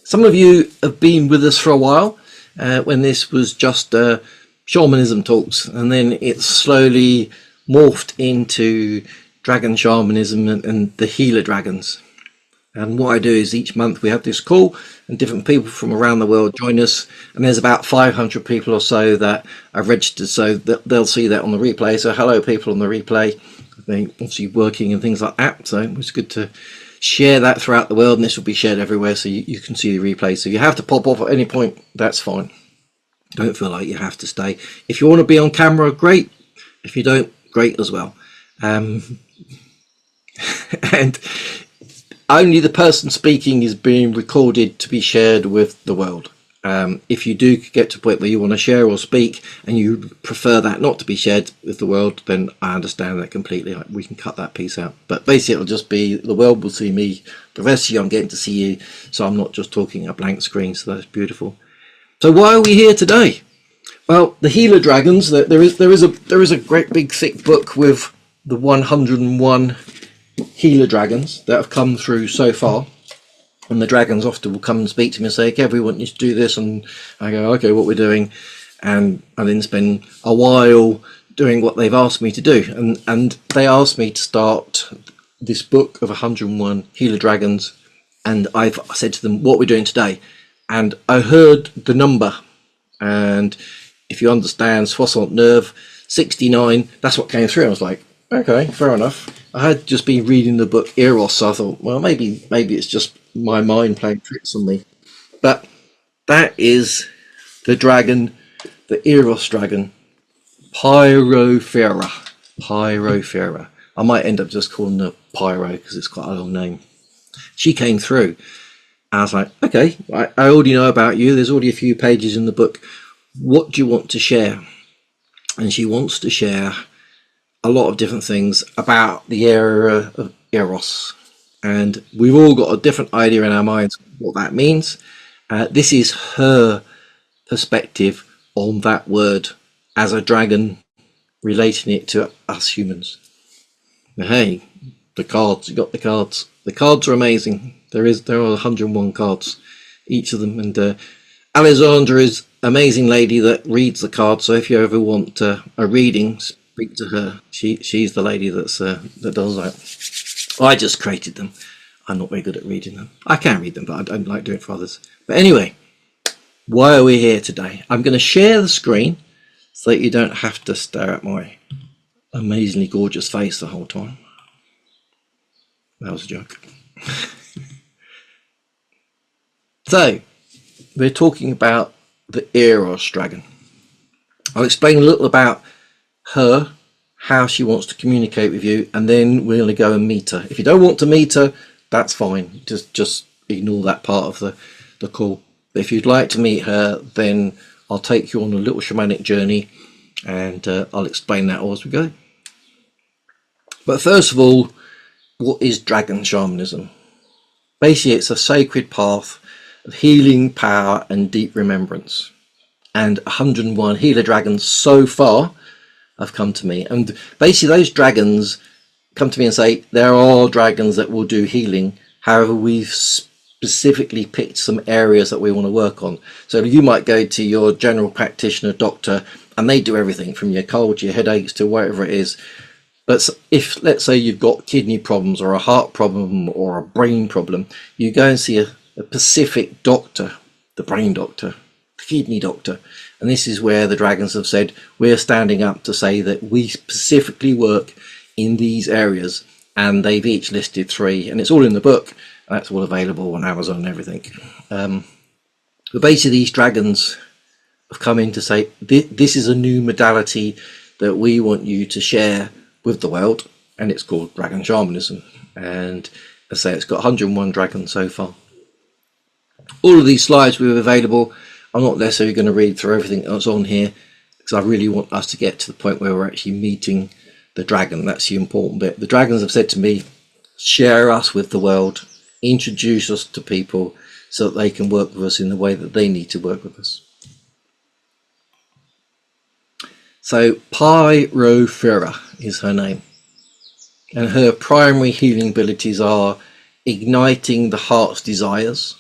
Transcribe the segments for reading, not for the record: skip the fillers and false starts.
Some of you have been with us for a while when this was just shamanism talks, and then it slowly morphed into dragon shamanism and the healer dragons. And what I do is each month we have this call and different people from around the world join us, and there's about 500 people or so that are registered, so that they'll see that on the replay. So hello people on the replay, they obviously working and things like that, so it's good to share that throughout the world, and this will be shared everywhere so you can see the replay. So if you have to pop off at any point, that's fine. Don't feel like you have to stay. If you want to be on camera, great. If you don't, great as well. And only the person speaking is being recorded to be shared with the world. If you do get to a point where you want to share or speak and you prefer that not to be shared with the world, then I understand that completely. We can cut that piece out. But basically it'll just be the world will see me, the rest of you I'm getting to see you, so I'm not just talking a blank screen. So that's beautiful. So why are we here today? Well, the healer dragons, there is a great big thick book with the 101 healer dragons that have come through so far. And the dragons often will come and speak to me and say, Kev, we want you to do this. And I go, okay, what we're doing. And I then spend a while doing what they've asked me to do. And they asked me to start this book of 101 healer dragons. And I've said to them, what we're doing today. And I heard the number. And if you understand soixante nerve, 69, that's what came through. I was like, okay, fair enough. I had just been reading the book Eros, so I thought, well, maybe it's just my mind playing tricks on me. But that is the dragon, the Eros dragon, Pyrophera. Pyrophera. I might end up just calling her Pyro because it's quite a long name. She came through. I was like, okay, I already know about you. There's already a few pages in the book. What do you want to share? And she wants to share a lot of different things about the era of Eros. And we've all got a different idea in our minds what that means. This is her perspective on that word as a dragon, relating it to us humans. Now, hey, the cards, you got the cards. The cards are amazing. There are 101 cards, each of them. And Alexandra is an amazing lady that reads the cards. So if you ever want a reading, speak to her. She's the lady that does that. I just created them. I'm not very good at reading them. I can read them, but I don't like doing it for others. But anyway, why are we here today? I'm going to share the screen so that you don't have to stare at my amazingly gorgeous face the whole time. That was a joke. So, we're talking about the Eros dragon. I'll explain a little about her, how she wants to communicate with you, and then we're going to go and meet her. If you don't want to meet her, that's fine. Just ignore that part of the call. But if you'd like to meet her, then I'll take you on a little shamanic journey, and I'll explain that all as we go. But first of all, what is dragon shamanism? Basically, it's a sacred path of healing, power, and deep remembrance. And 101 healer dragons so far have come to me, and basically those dragons come to me and say there are dragons that will do healing. However, we've specifically picked some areas that we want to work on. So you might go to your general practitioner doctor and they do everything from your cold, your headaches to whatever it is. But if, let's say, you've got kidney problems or a heart problem or a brain problem, you go and see a specific doctor, the brain doctor, the kidney doctor. And this is where the dragons have said, we're standing up to say that we specifically work in these areas. And they've each listed 3, and it's all in the book. And that's all available on Amazon and everything. But basically these dragons have come in to say, this is a new modality that we want you to share with the world. And it's called dragon shamanism. And I say it's got 101 dragons so far. All of these slides we have available. I'm not necessarily going to read through everything that's on here because I really want us to get to the point where we're actually meeting the dragon. That's the important bit. The dragons have said to me, share us with the world, introduce us to people so that they can work with us in the way that they need to work with us. So Pyrophira is her name, and her primary healing abilities are igniting the heart's desires,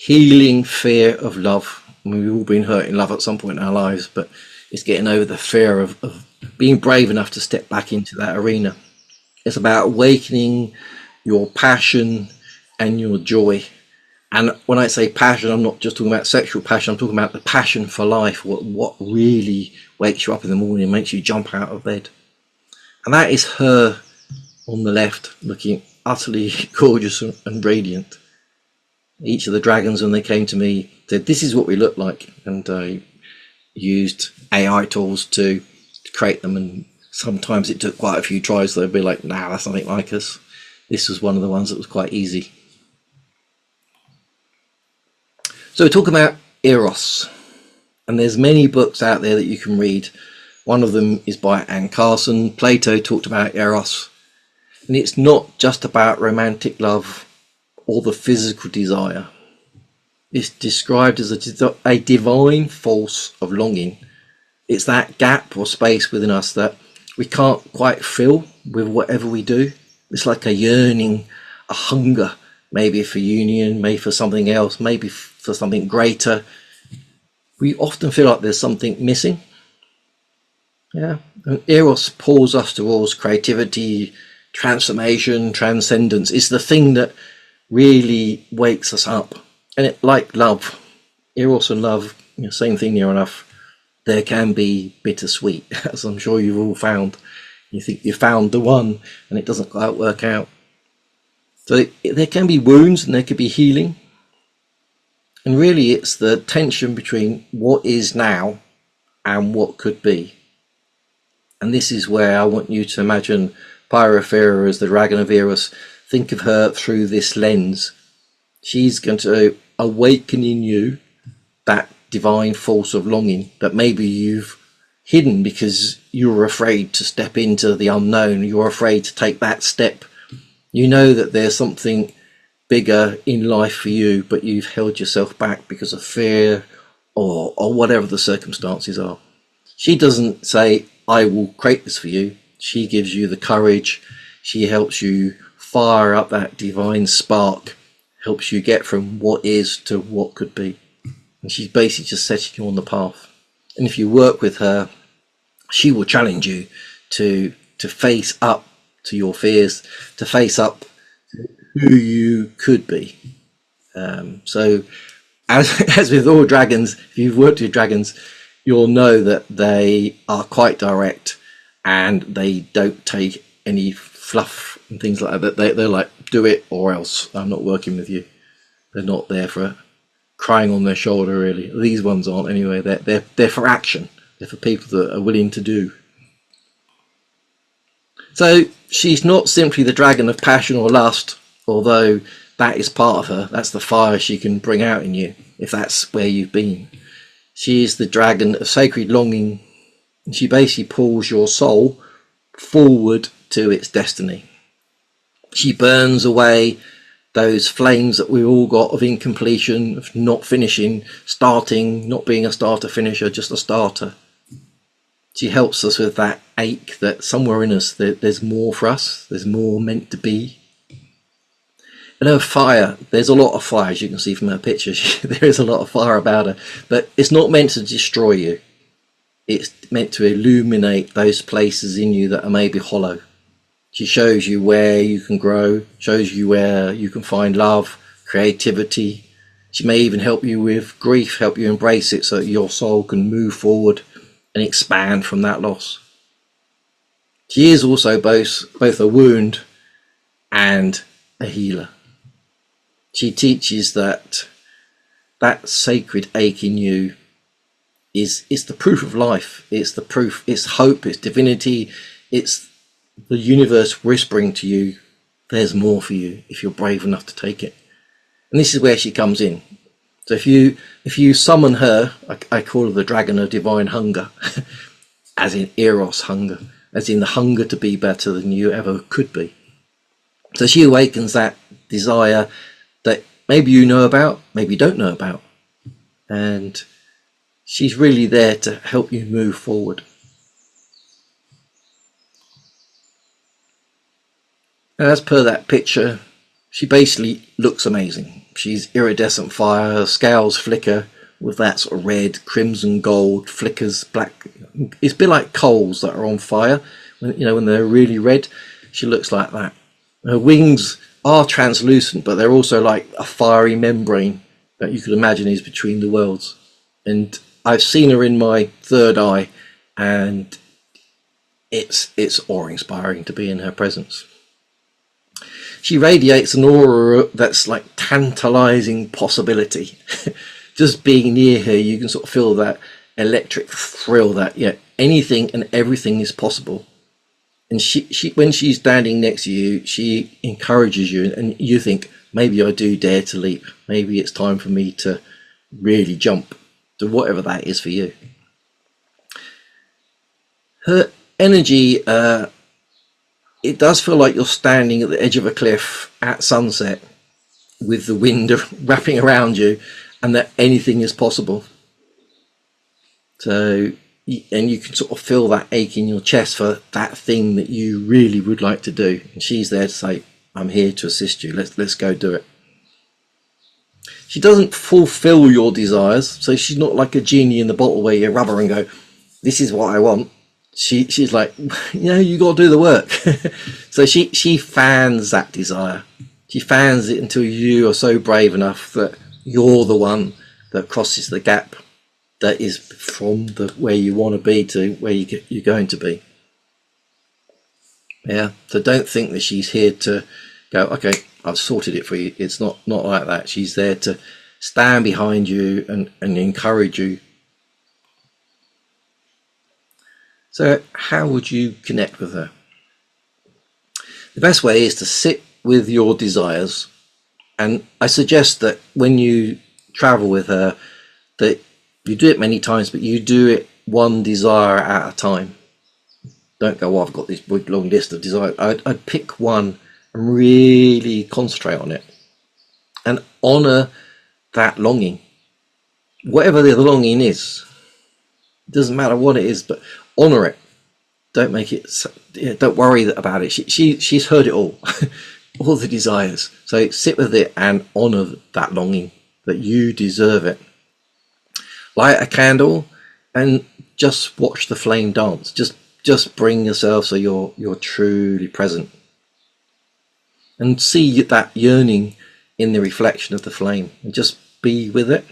healing fear of love. I mean, we've all been hurt in love at some point in our lives, but it's getting over the fear of being brave enough to step back into that arena. It's about awakening your passion and your joy. And when I say passion, I'm not just talking about sexual passion, I'm talking about the passion for life, what really wakes you up in the morning and makes you jump out of bed. And that is her on the left, looking utterly gorgeous and radiant. Each of the dragons, when they came to me, said, this is what we look like. And I used AI tools to create them. And sometimes it took quite a few tries. They'd be like, nah, that's nothing like us. This was one of the ones that was quite easy. So we're talking about Eros. And there's many books out there that you can read. One of them is by Anne Carson. Plato talked about Eros. And it's not just about romantic love or the physical desire. It's described as a divine force of longing. It's that gap or space within us that we can't quite fill with whatever we do. It's like a yearning, a hunger, maybe for union, maybe for something else, maybe for something greater. We often feel like there's something missing. Yeah, and Eros pulls us towards creativity, transformation, transcendence. It's the thing that really wakes us up. And it, like love, Eros and love, same thing near enough. There can be bittersweet, as I'm sure you've all found. You think you found the one and it doesn't quite work out. So there can be wounds and there could be healing. And really it's the tension between what is now and what could be. And this is where I want you to imagine Pyrophera as the dragon of Eros. Think of her through this lens. She's going to awaken in you that divine force of longing that maybe you've hidden because you're afraid to step into the unknown. You're afraid to take that step. You know that there's something bigger in life for you, but you've held yourself back because of fear or whatever the circumstances are. She doesn't say, I will create this for you. She gives you the courage. She helps you fire up that divine spark, helps you get from what is to what could be. And she's basically just setting you on the path. And if you work with her, she will challenge you to face up to your fears, to face up to who you could be. So as with all dragons, if you've worked with dragons, you'll know that they are quite direct and they don't take any fluff and things like that. They're like, do it or else I'm not working with you. They're not there for crying on their shoulder, really. These ones aren't anyway. They're for action. They're for people that are willing to do. So she's not simply the dragon of passion or lust, although that is part of her. That's the fire she can bring out in you, if that's where you've been. She is the dragon of sacred longing. And she basically pulls your soul forward to its destiny. She burns away those flames that we've all got of incompletion, of not finishing, starting, not being a starter finisher, just a starter. She helps us with that ache that somewhere in us there's more for us, there's more meant to be. And her fire, there's a lot of fire, as you can see from her picture. There is a lot of fire about her, but it's not meant to destroy you. It's meant to illuminate those places in you that are maybe hollow. She shows you where you can grow, shows you where you can find love, creativity. She may even help you with grief, help you embrace it so that your soul can move forward and expand from that loss. She is also both a wound and a healer. She teaches that sacred ache in you is the proof of life. It's the proof, it's hope, it's divinity, it's the universe whispering to you, there's more for you if you're brave enough to take it. And this is where she comes in. So if you summon her, I call her the dragon of divine hunger, as in Eros hunger, as in the hunger to be better than you ever could be. So she awakens that desire that maybe you know about, maybe you don't know about. And she's really there to help you move forward. And as per that picture, she basically looks amazing. she's iridescent fire. Her scales flicker with that sort of red, crimson, gold flickers, black. It's a bit like coals that are on fire. When they're really red, she looks like that. Her wings are translucent, but they're also like a fiery membrane that you could imagine is between the worlds. And I've seen her in my third eye, and it's awe-inspiring to be in her presence. She radiates an aura that's like tantalizing possibility. Just being near her, you can sort of feel that electric thrill that anything and everything is possible. And she when she's standing next to you, she encourages you, and you think, maybe I do dare to leap. Maybe it's time for me to really jump to whatever that is for you. Her energy, it does feel like you're standing at the edge of a cliff at sunset with the wind wrapping around you, and that anything is possible. So, and you can sort of feel that ache in your chest for that thing that you really would like to do. And she's there to say, I'm here to assist you. Let's go do it. She doesn't fulfill your desires. So she's not like a genie in the bottle where you rub her and go, this is what I want. She's like, you got to do the work. So she fans that desire. She fans it until you are so brave enough that you're the one that crosses the gap that is from where you want to be to where you're going to be. Yeah. So don't think that she's here to go, okay, I've sorted it for you. It's not like that. She's there to stand behind you and encourage you. So how would you connect with her? The best way is to sit with your desires, and I suggest that when you travel with her, that you do it many times, but you do it one desire at a time. Don't go, I've got this big long list of desires. I'd pick one and really concentrate on it and honour that longing, whatever the longing is. It doesn't matter what it is, but honour it. Don't make it. Don't worry about it. She's heard it all, all the desires. So sit with it and honour that longing, that you deserve it. Light a candle and just watch the flame dance. Just bring yourself so you're truly present, and see that yearning in the reflection of the flame, and just be with it.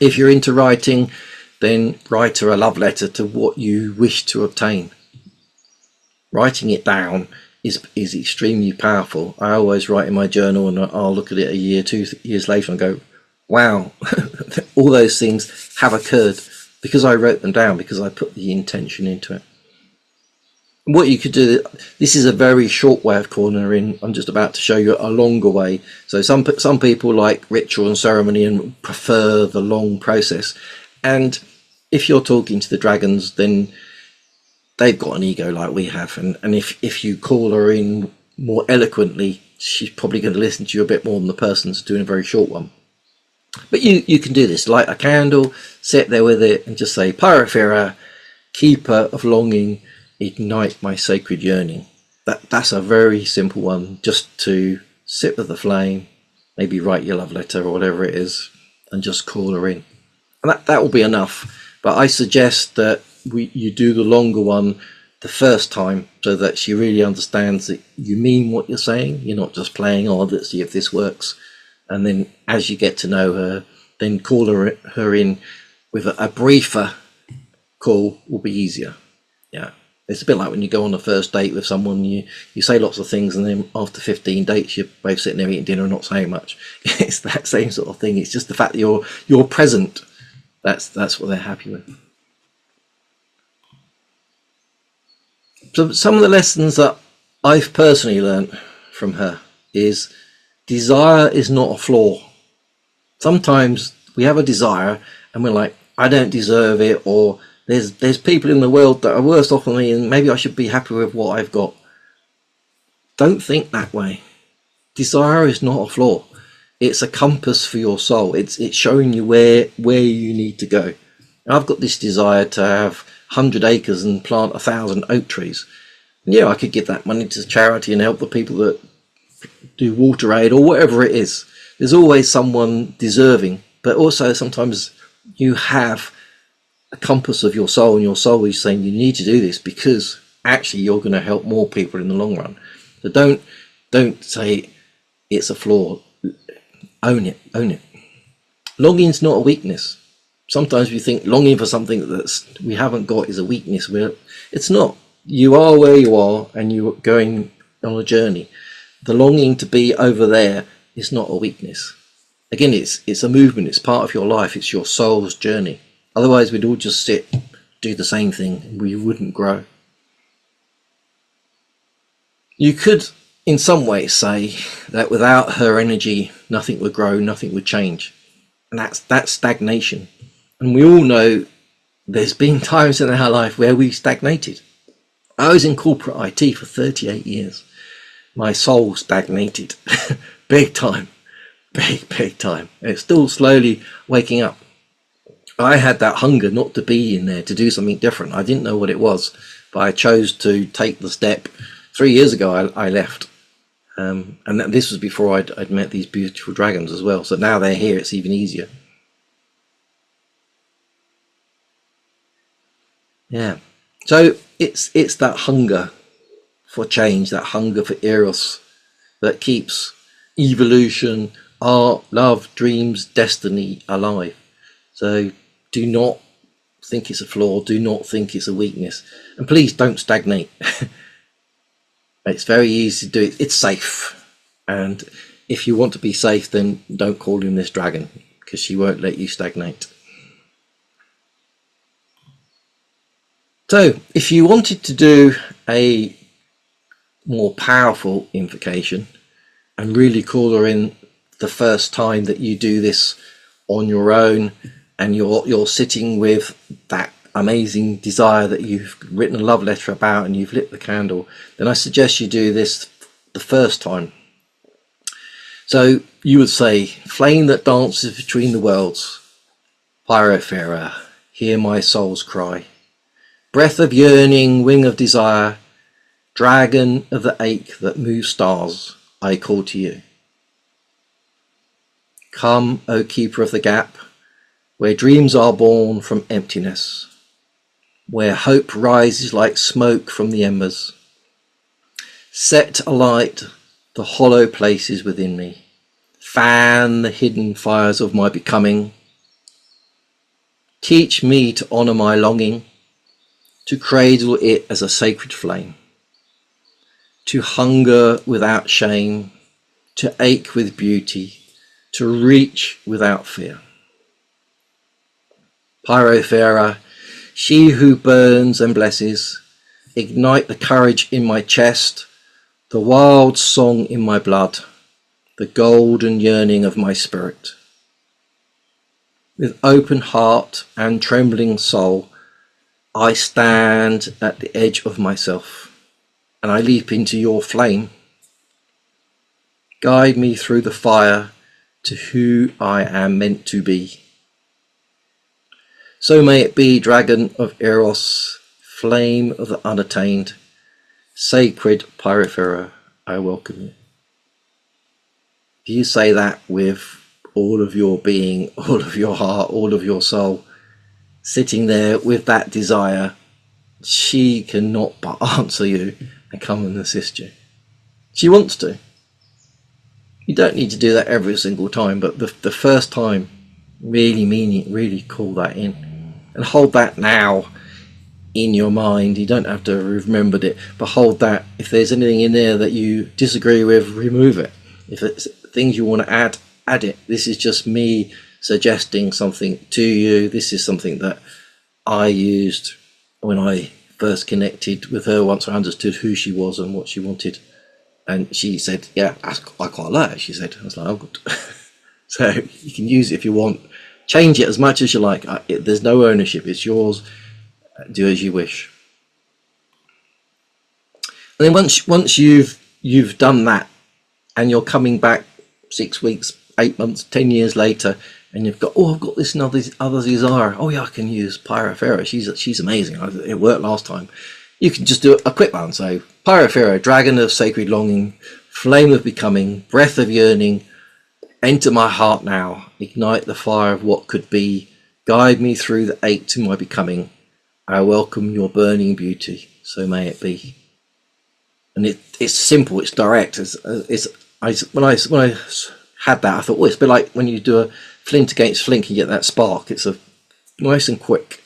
If you're into writing, then write her a love letter to what you wish to obtain. Writing it down is extremely powerful. I always write in my journal, and I'll look at it a year, 2 years later, and go, wow, all those things have occurred because I wrote them down, because I put the intention into it. And what you could do, this is a very short way of calling her in. I'm just about to show you a longer way. So some people like ritual and ceremony and prefer the long process. And if you're talking to the dragons, then they've got an ego like we have. And if you call her in more eloquently, she's probably going to listen to you a bit more than the person that's doing a very short one. But you can do this. Light a candle, sit there with it, and just say, Pyrophera, keeper of longing, ignite my sacred yearning. That's a very simple one, just to sit with the flame, maybe write your love letter or whatever it is, and just call her in. And that will be enough. But I suggest that you do the longer one the first time, so that she really understands that you mean what you're saying. You're not just playing, let's see if this works. And then as you get to know her, then call her in with a briefer call will be easier. Yeah. It's a bit like when you go on a first date with someone, you say lots of things, and then after 15 dates, you're both sitting there eating dinner and not saying much. It's that same sort of thing. It's just the fact that you're present. That's what they're happy with. So some of the lessons that I've personally learned from her is desire is not a flaw. Sometimes we have a desire and we're like, I don't deserve it, or there's people in the world that are worse off than me, and maybe I should be happy with what I've got. Don't think that way. Desire is not a flaw. It's a compass for your soul. It's showing you where you need to go. And I've got this desire to have 100 acres and plant 1,000 oak trees. And I could give that money to charity and help the people that do water aid or whatever it is. There's always someone deserving, but also sometimes you have a compass of your soul, and your soul is saying you need to do this because actually you're going to help more people in the long run. So don't say it's a flaw. Own it. Longing's not a weakness. Sometimes we think longing for something that we haven't got is a weakness. It's not. You are where you are, and you're going on a journey. The longing to be over there is not a weakness. Again, it's a movement. It's part of your life. It's your soul's journey. Otherwise, we'd all just sit, do the same thing, and we wouldn't grow. You could, in some ways, say that without her energy, nothing would grow, nothing would change. And that's stagnation. And we all know there's been times in our life where we stagnated. I was in corporate IT for 38 years. My soul stagnated. Big time. Big time. And it's still slowly waking up. I had that hunger not to be in there, to do something different. I didn't know what it was, but I chose to take the step. 3 years ago, I left. And this was before I'd met these beautiful dragons as well. So now they're here, it's even easier. Yeah. So it's that hunger for change, that hunger for Eros that keeps evolution, art, love, dreams, destiny alive. So do not think it's a flaw. Do not think it's a weakness. And please don't stagnate. It's very easy to do it. It's safe. And if you want to be safe, then don't call in this dragon, because she won't let you stagnate. So if you wanted to do a more powerful invocation and really call her in the first time that you do this on your own, and you're sitting with that amazing desire that you've written a love letter about and you've lit the candle, then I suggest you do this the first time. So you would say, flame that dances between the worlds, Pyrophera, hear my soul's cry. Breath of yearning, wing of desire, dragon of the ache that moves stars, I call to you. Come, O keeper of the gap, where dreams are born from emptiness, where hope rises like smoke from the embers. Set alight the hollow places within me. Fan the hidden fires of my becoming. Teach me to honour my longing, to cradle it as a sacred flame, to hunger without shame, to ache with beauty, to reach without fear. Pyrophera, she who burns and blesses, ignite the courage in my chest, the wild song in my blood, the golden yearning of my spirit. With open heart and trembling soul, I stand at the edge of myself, and I leap into your flame. Guide me through the fire to who I am meant to be. So may it be, dragon of Eros, flame of the unattained, sacred Pyrophera, I welcome you. If you say that with all of your being, all of your heart, all of your soul, sitting there with that desire, she cannot but answer you and come and assist you. She wants to. You don't need to do that every single time, but the first time, really mean it, really call that in. And hold that now in your mind. You don't have to have remembered it, but hold that. If there's anything in there that you disagree with, remove it. If it's things you want to add, add it. This is just me suggesting something to you. This is something that I used when I first connected with her, once I understood who she was and what she wanted. And she said, yeah, I quite like it, she said. I was like, oh, good. So you can use it if you want. Change it as much as you like. There's no ownership. It's yours. Do as you wish. And then once you've done that, and you're coming back 6 weeks, 8 months, 10 years later, and you've got, oh, I've got this and other desire. Oh yeah, I can use Pyrophera. She's amazing. It worked last time. You can just do a quick one. So Pyrophera, dragon of sacred longing, flame of becoming, breath of yearning, Enter my heart now, ignite the fire of what could be, guide me through the ache to my becoming. I welcome your burning beauty, so may it be. And it's simple, it's direct. When I had that, I thought, oh, it's a bit like when you do a flint against flint, you get that spark. It's nice and quick.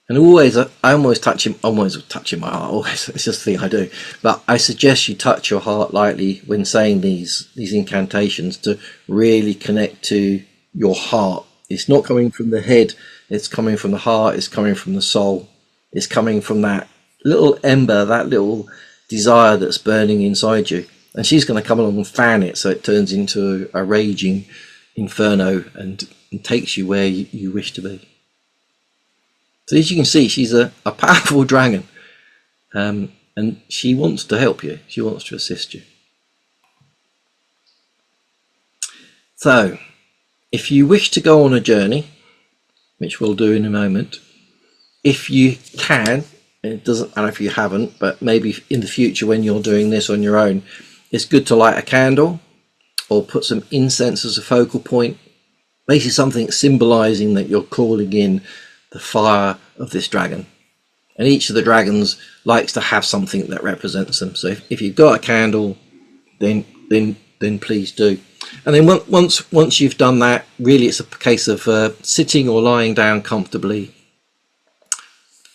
And always, I'm always touching my heart. Always, it's just the thing I do. But I suggest you touch your heart lightly when saying these incantations to really connect to your heart. It's not coming from the head. It's coming from the heart. It's coming from the soul. It's coming from that little ember, that little desire that's burning inside you. And she's going to come along and fan it so it turns into a raging inferno and takes you where you wish to be. So as you can see, she's a powerful dragon, and she wants to help you. She wants to assist you. So if you wish to go on a journey, which we'll do in a moment, if you can, it doesn't matter if you haven't, but maybe in the future when you're doing this on your own, it's good to light a candle or put some incense as a focal point, basically something symbolizing that you're calling in the fire of this dragon. And each of the dragons likes to have something that represents them. So if you've got a candle, then please do. And then once you've done that, really it's a case of sitting or lying down comfortably,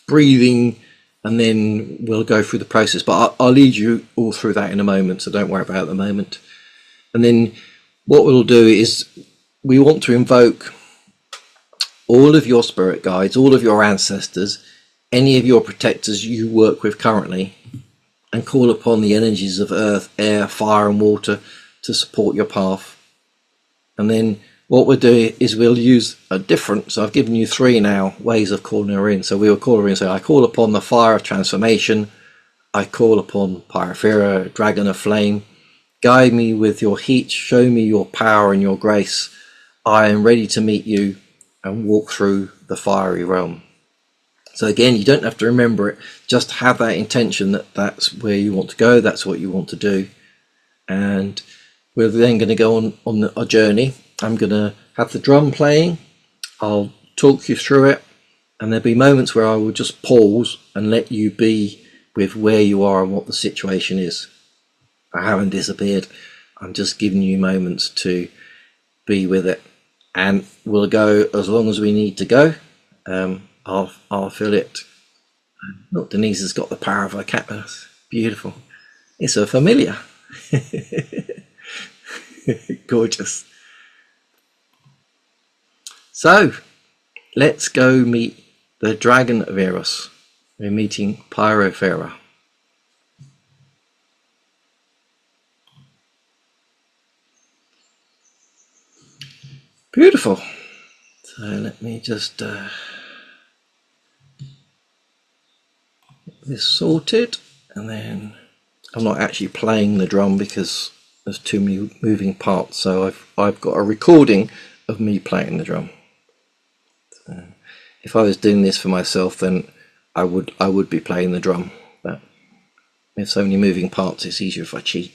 breathing, and then we'll go through the process. But I'll lead you all through that in a moment, so don't worry about it at the moment. And then what we'll do is we want to invoke all of your spirit guides, all of your ancestors, any of your protectors you work with currently, and call upon the energies of earth, air, fire and water to support your path. And then what we'll do is we'll use a different, so I've given you 3 now ways of calling her in. So we'll call her in. So I call upon the fire of transformation. I call upon Pyrophera, dragon of flame. Guide me with your heat, show me your power and your grace. I am ready to meet you and walk through the fiery realm. So again, you don't have to remember it, just have that intention that that's where you want to go, that's what you want to do. And we're then going to go on a journey. I'm going to have the drum playing, I'll talk you through it, and there'll be moments where I will just pause and let you be with where you are and what the situation is. I haven't disappeared, I'm just giving you moments to be with it. And we'll go as long as we need to go. I'll fill it. Look, Denise has got the power of her cat. Beautiful. It's a familiar. Gorgeous. So let's go meet the dragon of Eros. We're meeting Pyrophera. Beautiful. So let me just get this sorted, and then I'm not actually playing the drum because there's too many moving parts. So I've got a recording of me playing the drum. So if I was doing this for myself, then I would be playing the drum. But with so many moving parts, it's easier if I cheat.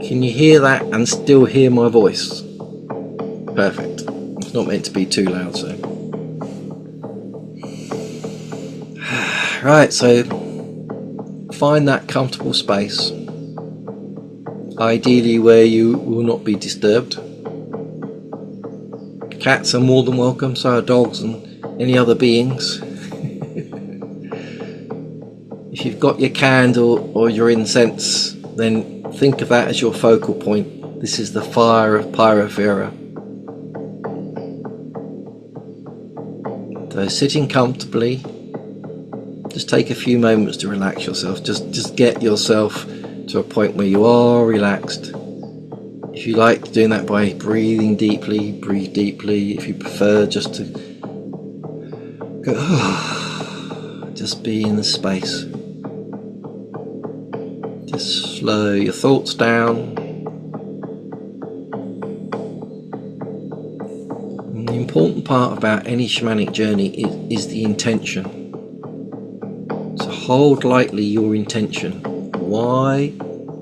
Can you hear that and still hear my voice? Perfect. It's not meant to be too loud, so. Right, so find that comfortable space, ideally where you will not be disturbed. Cats are more than welcome, so are dogs and any other beings. If you've got your candle or your incense, then think of that as your focal point. This is the fire of Pyrophera. So sitting comfortably, just take a few moments to relax yourself. Just get yourself to a point where you are relaxed. If you like doing that by breathing deeply, breathe deeply. If you prefer just to go, just be in the space. Just slow your thoughts down. And the important part about any shamanic journey is the intention. So hold lightly your intention. Why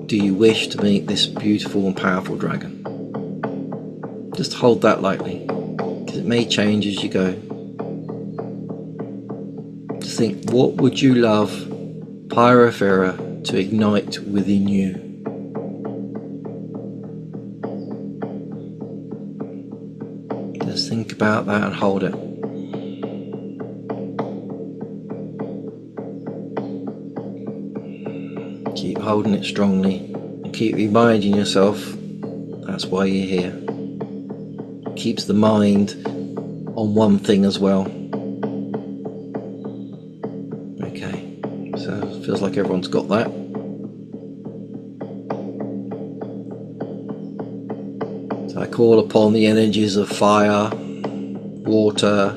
do you wish to meet this beautiful and powerful dragon? Just hold that lightly, because it may change as you go. Just think, what would you love Pyrophera to ignite within you? Just think about that and hold it. Keep holding it strongly and keep reminding yourself that's why you're here. Keeps the mind on one thing as well. Okay, so it feels like everyone's got that. So I call upon the energies of fire, water,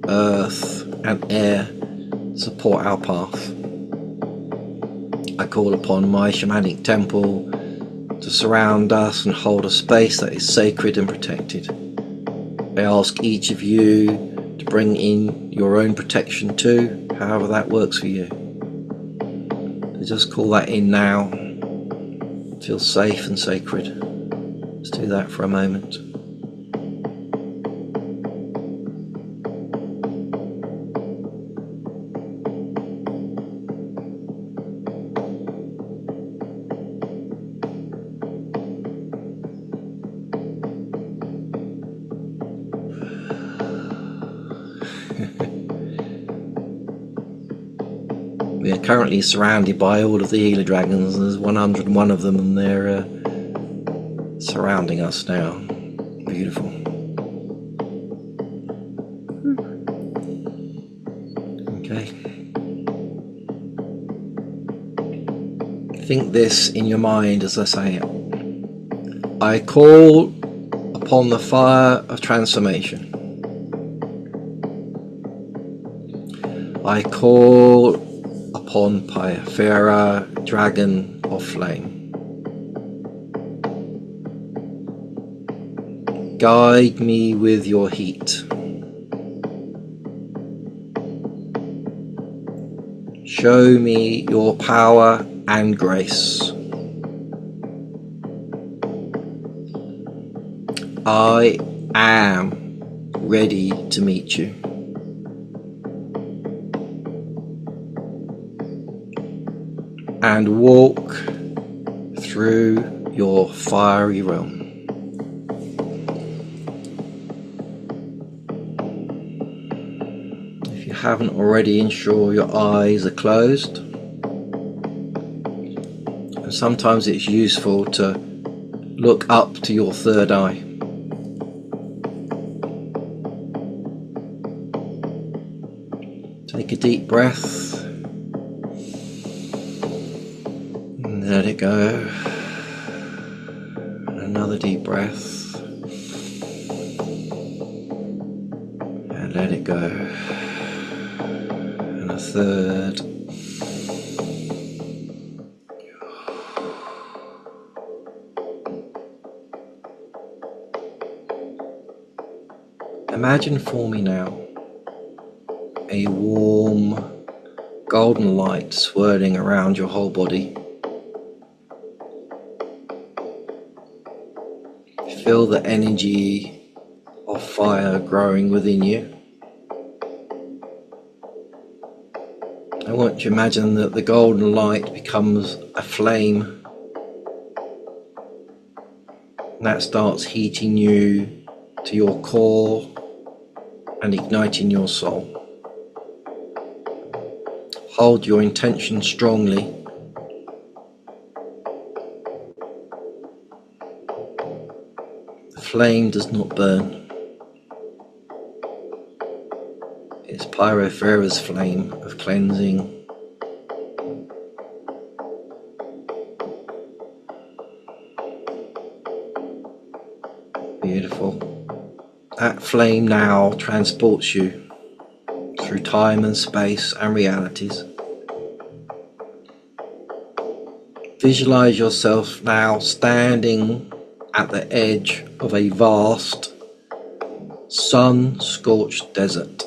earth and air to support our path. I call upon my shamanic temple to surround us and hold a space that is sacred and protected. I ask each of you to bring in your own protection too, however that works for you. So just call that in now. Feel safe and sacred. Let's do that for a moment. We are currently surrounded by all of the healer dragons. There's 101 of them and they're surrounding us now. Beautiful. Okay. Think this in your mind as I say it. I call upon the fire of transformation. I call upon Pyrophera, dragon of flame. Guide me with your heat. Show me your power and grace. I am ready to meet you. And walk through your fiery realm. If you haven't already, ensure your eyes are closed. And sometimes it's useful to look up to your third eye. Take a deep breath. Let it go. Another deep breath. And let it go. And a third. Imagine for me now a warm golden light swirling around your whole body. Feel the energy of fire growing within you. I want you to imagine that the golden light becomes a flame and that starts heating you to your core and igniting your soul. Hold your intention strongly. The flame does not burn. It's Pyrophera's flame of cleansing. Beautiful. That flame now transports you through time and space and realities. Visualize yourself now standing at the edge of a vast, sun-scorched desert.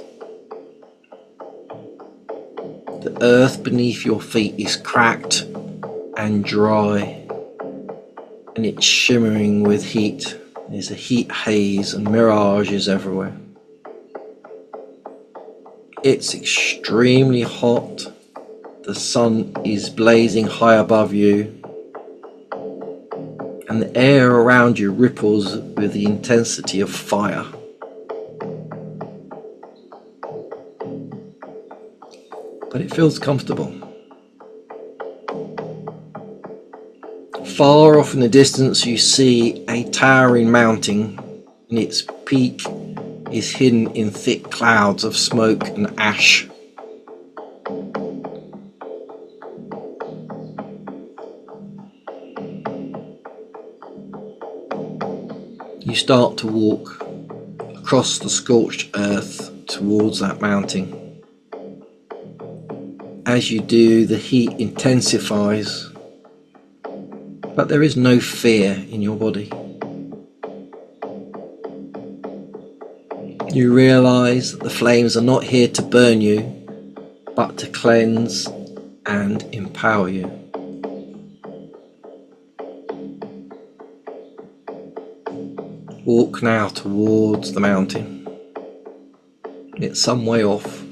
The earth beneath your feet is cracked and dry, and it's shimmering with heat. There's a heat haze and mirages everywhere. It's extremely hot. The sun is blazing high above you, and the air around you ripples with the intensity of fire. But it feels comfortable. Far off in the distance you see a towering mountain, and its peak is hidden in thick clouds of smoke and ash. You start to walk across the scorched earth towards that mountain. As you do, the heat intensifies, but there is no fear in your body. You realize that the flames are not here to burn you, but to cleanse and empower you. Walk now towards the mountain. It's some way off.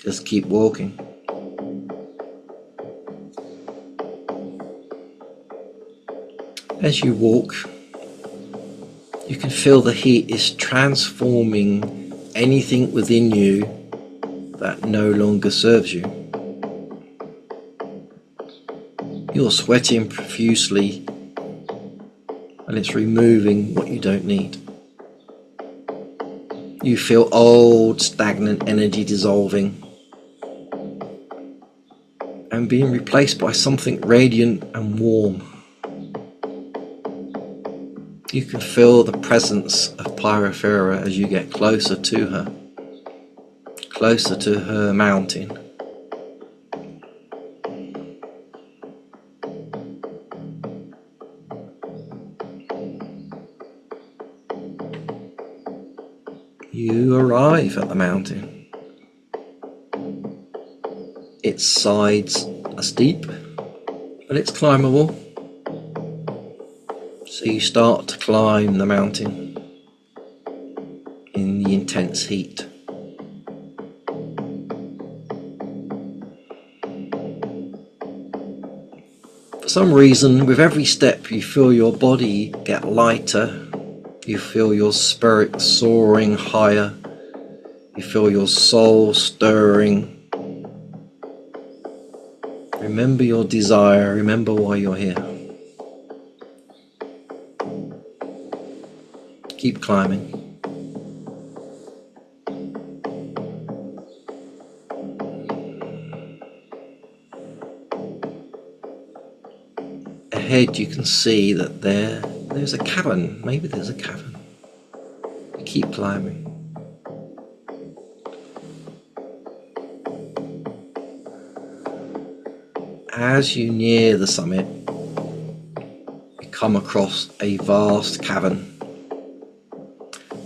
Just keep walking. As you walk, you can feel the heat is transforming anything within you that no longer serves you. You're sweating profusely, and it's removing what you don't need. You feel old, stagnant energy dissolving and being replaced by something radiant and warm. You can feel the presence of Pyrophera as you get closer to her mountain. You arrive at the mountain. Its sides are steep, but it's climbable. So you start to climb the mountain in the intense heat. For some reason, with every step you feel your body get lighter. You feel your spirit soaring higher. You feel your soul stirring. Remember your desire. Remember why you're here. Keep climbing. Ahead you can see that there's a cavern. Maybe there's a cavern. Keep climbing. As you near the summit, you come across a vast cavern,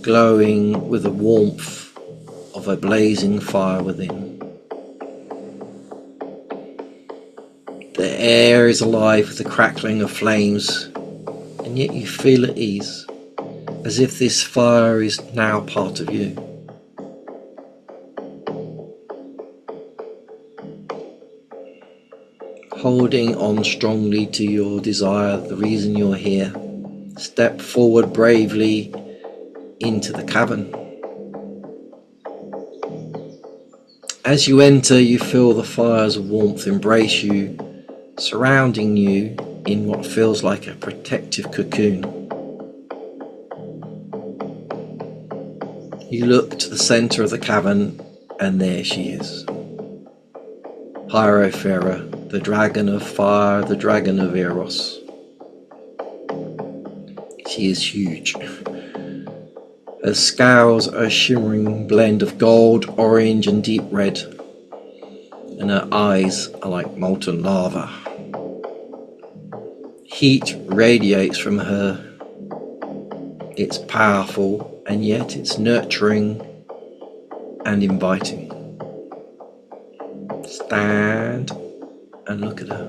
glowing with the warmth of a blazing fire within. The air is alive with the crackling of flames, and yet you feel at ease, as if this fire is now part of you. Holding on strongly to your desire, the reason you're here, step forward bravely into the cavern. As you enter, you feel the fire's warmth embrace you, surrounding you in what feels like a protective cocoon. You look to the center of the cavern, and there she is. Pyrophera, the dragon of fire, the dragon of Eros. She is huge. Her scales are a shimmering blend of gold, orange and deep red, and her eyes are like molten lava. Heat radiates from her. It's powerful, and yet it's nurturing and inviting. Stand and look at her.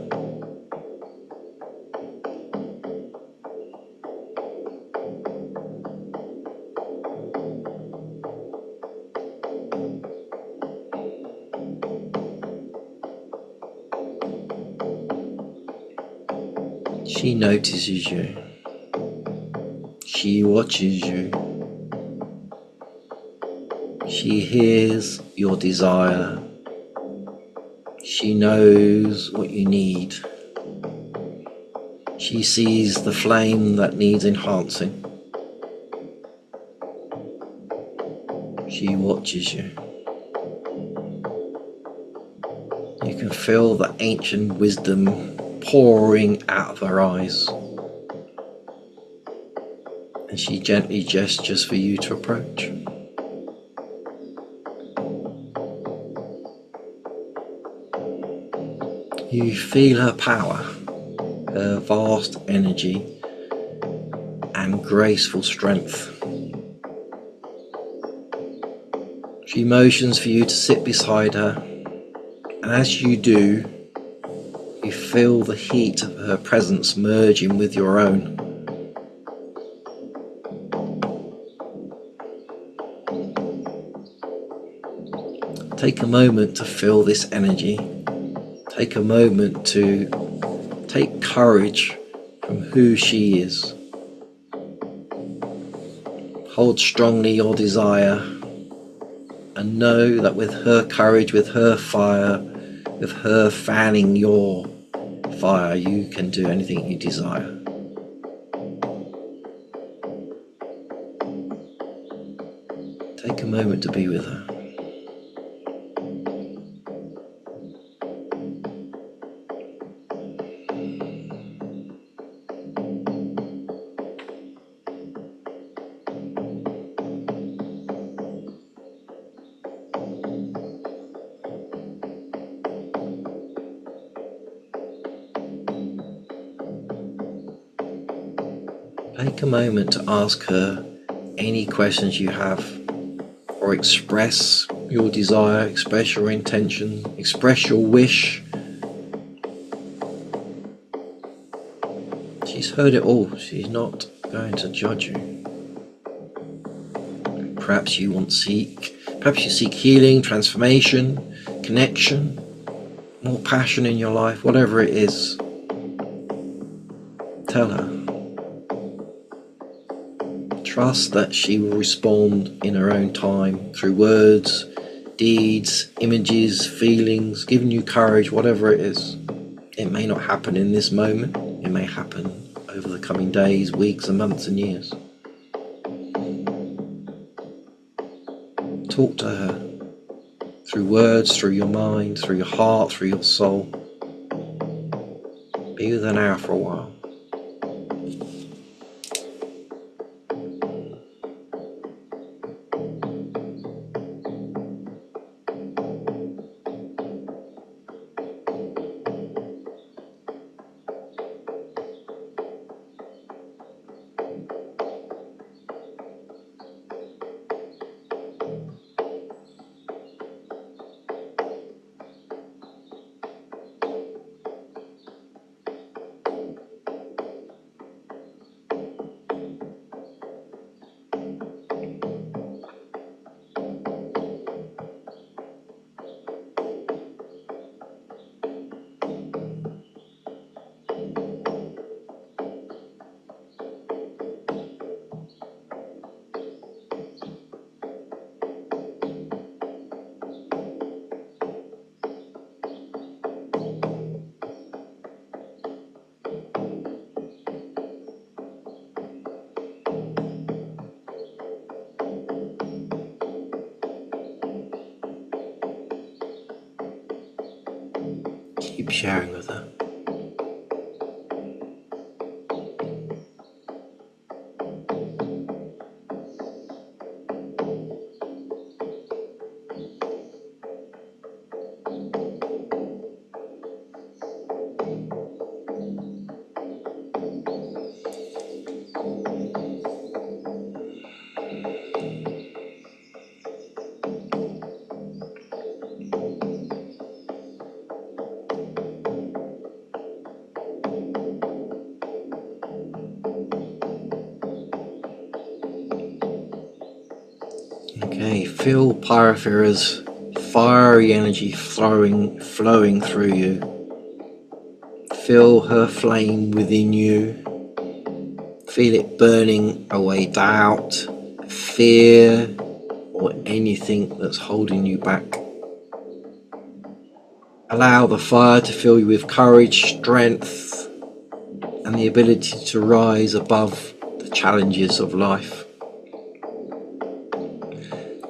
She notices you. She watches you. She hears your desire. She knows what you need. She sees the flame that needs enhancing. She watches you. You can feel the ancient wisdom pouring out of her eyes. And she gently gestures for you to approach. You feel her power, her vast energy and graceful strength. She motions for you to sit beside her, and as you do, you feel the heat of her presence merging with your own. Take a moment to feel this energy. Take a moment to take courage from who she is. Hold strongly your desire and know that with her courage, with her fire, with her fanning your fire, you can do anything you desire. Take a moment to be with her. Take a moment to ask her any questions you have, or express your desire, express your intention, express your wish. She's heard it all. She's not going to judge you. Perhaps you seek healing, transformation, connection, more passion in your life, whatever it is. Tell her. Trust that she will respond in her own time through words, deeds, images, feelings, giving you courage, whatever it is. It may not happen in this moment. It may happen over the coming days, weeks, and months and years. Talk to her through words, through your mind, through your heart, through your soul. Be with her now for a while. Keep sharing with her. Okay, feel Pyrophera's fiery energy flowing through you. Feel her flame within you. Feel it burning away doubt, fear, or anything that's holding you back. Allow the fire to fill you with courage, strength, and the ability to rise above the challenges of life.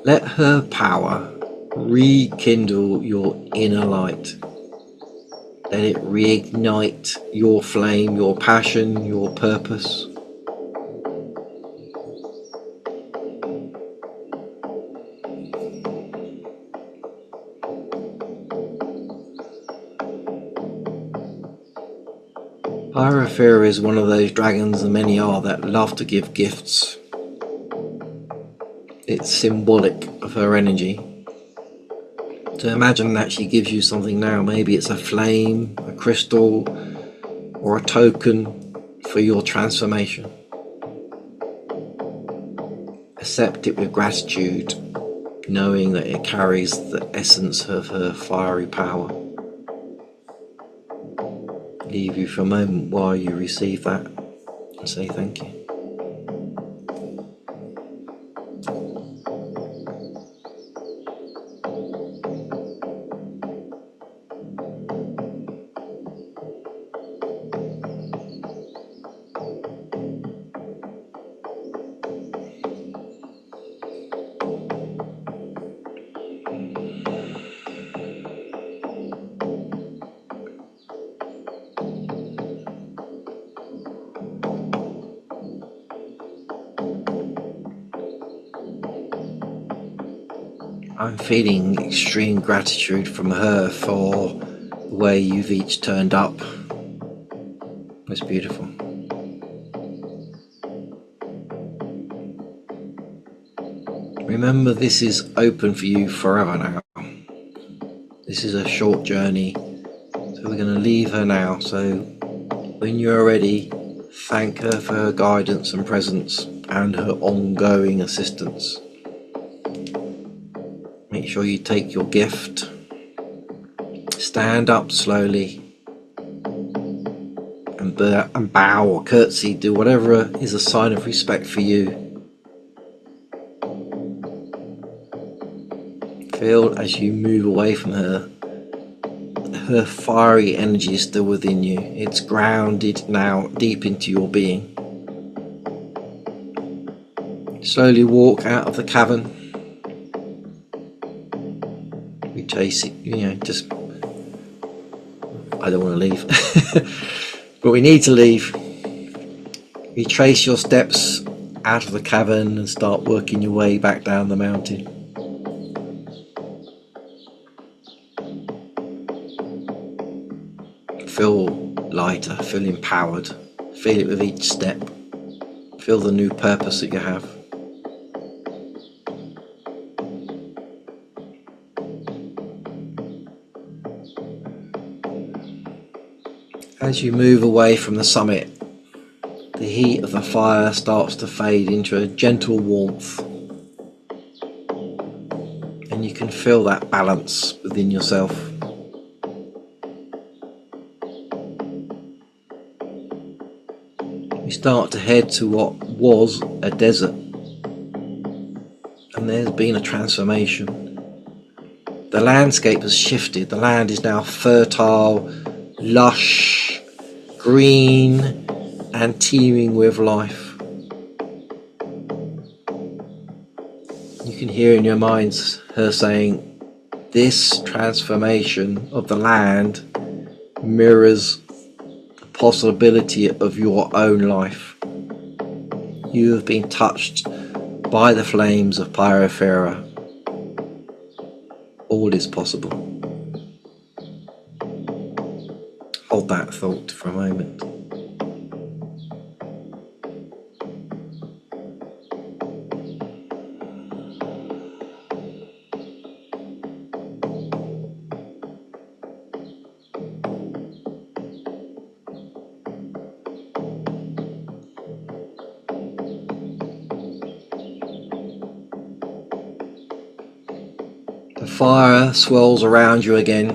Let her power rekindle your inner light. Let it reignite your flame, your passion, your purpose. Pyrophera is one of those dragons, and many are, that love to give gifts. It's symbolic of her energy. So imagine that she gives you something now. Maybe it's a flame, a crystal, or a token for your transformation. Accept it with gratitude, knowing that it carries the essence of her fiery power. Leave you for a moment while you receive that and say thank you. I'm feeling extreme gratitude from her for the way you've each turned up. It's beautiful. Remember, this is open for you forever now. This is a short journey, so we're going to leave her now. So when you're ready, thank her for her guidance and presence and her ongoing assistance. Make sure you take your gift, stand up slowly, and bow or curtsy, do whatever is a sign of respect for you. Feel as you move away from her, her fiery energy is still within you. It's grounded now deep into your being. Slowly walk out of the cavern. Retrace it, just, I don't want to leave, but we need to leave. Retrace your steps out of the cavern and start working your way back down the mountain. Feel lighter, feel empowered, feel it with each step, feel the new purpose that you have. As you move away from the summit, the heat of the fire starts to fade into a gentle warmth, and you can feel that balance within yourself. You start to head to what was a desert, and there's been a transformation. The landscape has shifted. The land is now fertile, lush, green, and teeming with life. You can hear in your minds her saying, this transformation of the land mirrors the possibility of your own life. You have been touched by the flames of Pyrophera. All is possible. Hold that thought for a moment. The fire swirls around you again,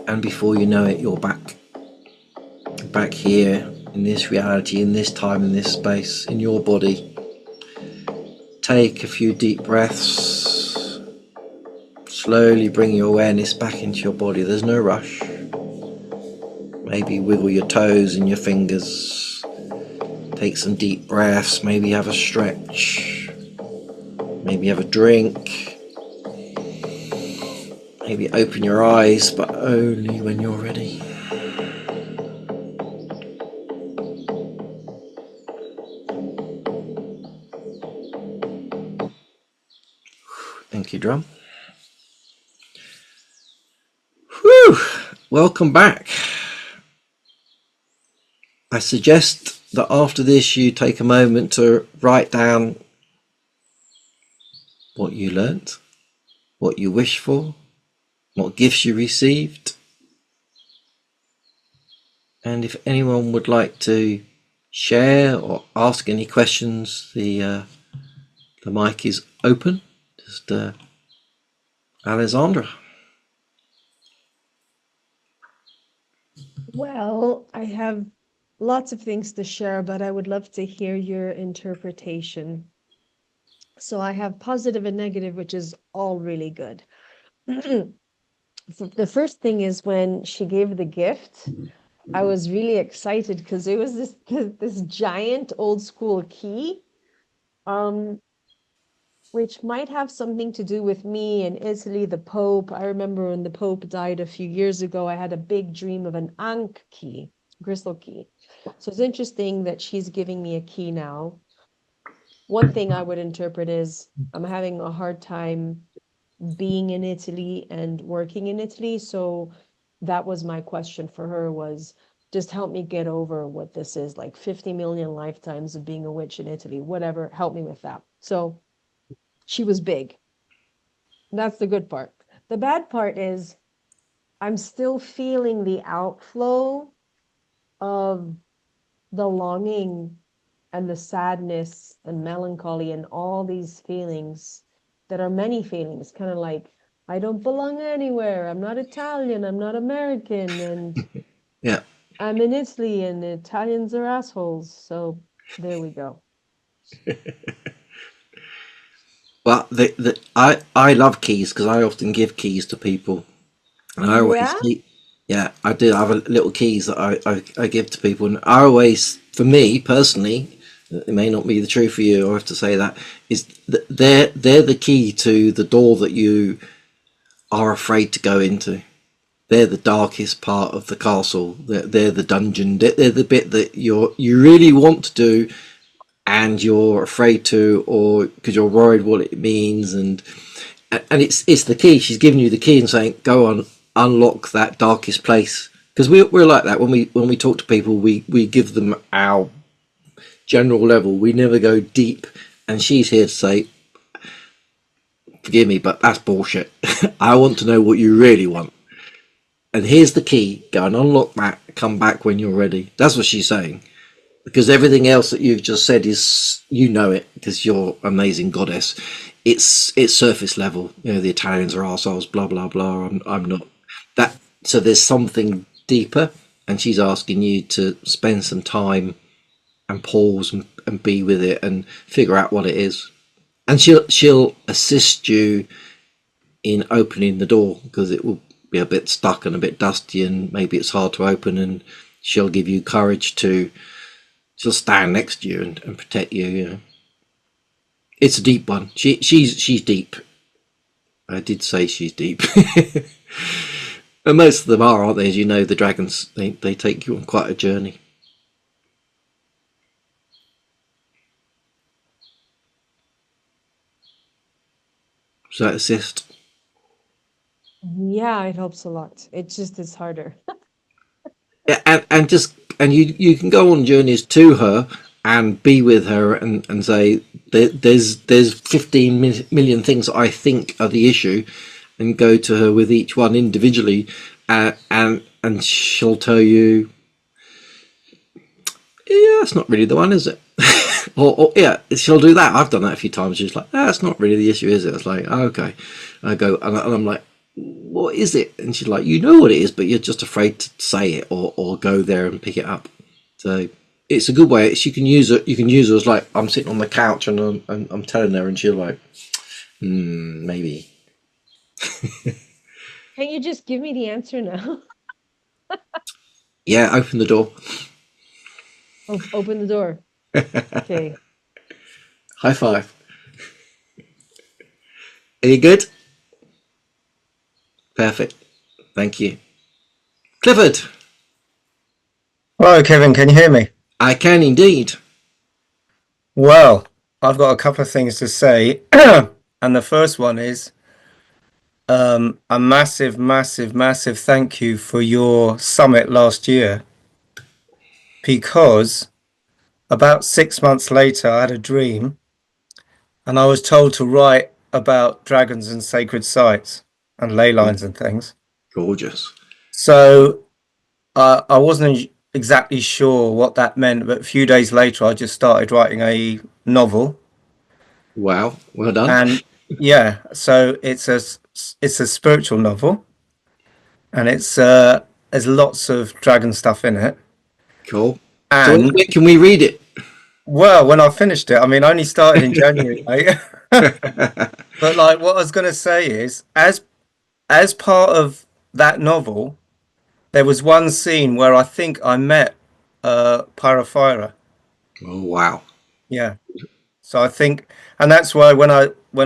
and before you know it, you're back here in this reality, in this time, in this space, in your body. Take a few deep breaths. Slowly bring your awareness back into your body. There's no rush. Maybe wiggle your toes and your fingers. Take some deep breaths. Maybe have a stretch. Maybe have a drink. Maybe open your eyes, but only when you're ready. Thank you, drum. Whew! Welcome back. I suggest that after this you take a moment to write down what you learnt, what you wish for, what gifts you received, and if anyone would like to share or ask any questions, the mic is open. Just Alessandra. Well, I have lots of things to share, but I would love to hear your interpretation. So I have positive and negative, which is all really good. The first thing is when she gave the gift, I was really excited because it was this giant old school key, which might have something to do with me in Italy, the Pope. I remember when the Pope died a few years ago, I had a big dream of an Ankh key, crystal key. So it's interesting that she's giving me a key now. One thing I would interpret is I'm having a hard time being in Italy and working in Italy. So that was my question for her, was just help me get over what this is, like 50 million lifetimes of being a witch in Italy, whatever, help me with that. So she was big. That's the good part. The bad part is I'm still feeling the outflow of the longing and the sadness and melancholy and all these feelings that are many feelings, kind of like, I don't belong anywhere. I'm not Italian. I'm not American. And Yeah. I'm in Italy and the Italians are assholes. So there we go. Well, I love keys because I often give keys to people, and I always Yeah. yeah, I do. I have a little keys that I give to people, and I always, for me personally, it may not be the truth for you. I have to say that is they're the key to the door that you are afraid to go into. They're the darkest part of the castle. They're the dungeon. They're the bit that you really want to do, and you're afraid to, or because you're worried what it means, and it's the key. She's giving you the key and saying, go on, unlock that darkest place. Because we're like that when we talk to people, we give them our general level. We never go deep, and she's here to say, forgive me, but that's bullshit. I want to know what you really want, and here's the key. Go and unlock that. Come back when you're ready. That's what she's saying. Because everything else that you've just said is, you know it, because you're amazing goddess. It's surface level. You know, the Italians are arseholes, blah blah blah. I'm not that. So there's something deeper, and she's asking you to spend some time and pause and be with it and figure out what it is. And she'll assist you in opening the door, because it will be a bit stuck and a bit dusty, and maybe it's hard to open. And she'll give you courage to. She'll stand next to you and protect you. You know, it's a deep one. She's deep. I did say she's deep, and most of them are, aren't they? As you know, the dragons they take you on quite a journey. Does that assist? Yeah, it helps a lot. It just is harder. And you can go on journeys to her and be with her and say there's 15 million things that I think are the issue, and go to her with each one individually, and she'll tell you, yeah, that's not really the one, is it? or yeah, she'll do that. I've done that a few times. She's like, that's not really the issue, is it? It's like, oh, okay. I go and I'm like, what is it? And she's like, you know what it is, but you're just afraid to say it or go there and pick it up. So it's a good way. You can use it. You can use it as like, I'm sitting on the couch and I'm telling her, and she'll like, maybe. Can you just give me the answer now? Yeah, open the door. Oh, open the door. Okay. High five. Are you good? Perfect. Thank you. Clifford. Hello, Kevin. Can you hear me? I can indeed. Well, I've got a couple of things to say. And the first one is a massive, massive, massive thank you for your summit last year. Because about 6 months later, I had a dream and I was told to write about dragons and sacred sites and ley lines and things. Gorgeous. So I wasn't exactly sure what that meant, but a few days later, I just started writing a novel. Wow. Well done. And yeah, so it's a spiritual novel, and it's there's lots of dragon stuff in it. Cool. So And when can we read it? well, when I finished it, I mean, I only started in January, mate. But like, what I was going to say is, as part of that novel, there was one scene where I think I met Pyrophira. Oh wow. Yeah. So I think, and that's why when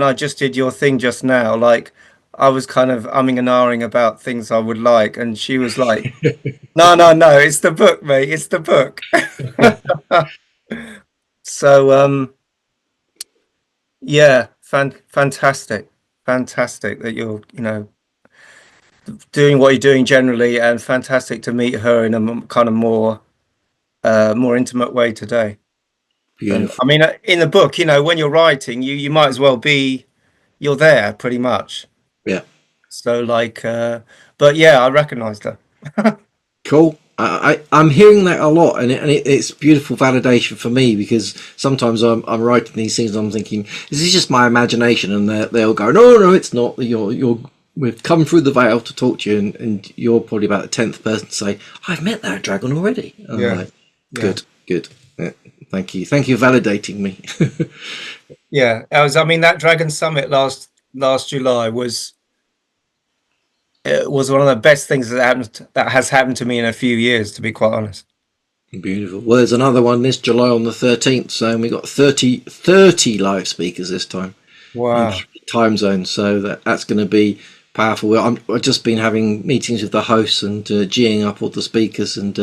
I just did your thing just now, like I was kind of umming and ahhing about things I would like, and she was like, "No, no, no, it's the book, mate. It's the book." So yeah, fantastic, fantastic that you're doing what you're doing generally, and fantastic to meet her in a kind of more intimate way today. And I Beautiful. mean, in the book, when you're writing, you might as well be you're there pretty much. Yeah. So like, but yeah, I recognised her. Cool. I'm hearing that a lot, and it's beautiful validation for me, because sometimes I'm writing these things and I'm thinking, this is just my imagination, and they'll go, no, it's not. We've come through the veil to talk to you, and you're probably about the 10th person to say, I've met that dragon already. And I'm Yeah. like, good. Yeah, thank you for validating me. Yeah, I mean, that Dragon Summit last July was one of the best things that has happened to me in a few years, to be quite honest. Beautiful. Well, there's another one this July on the 13th, so we got 30 live speakers this time in Wow. 3 time zones, so that's going to be powerful. Well, I've just been having meetings with the hosts and geeing up all the speakers, and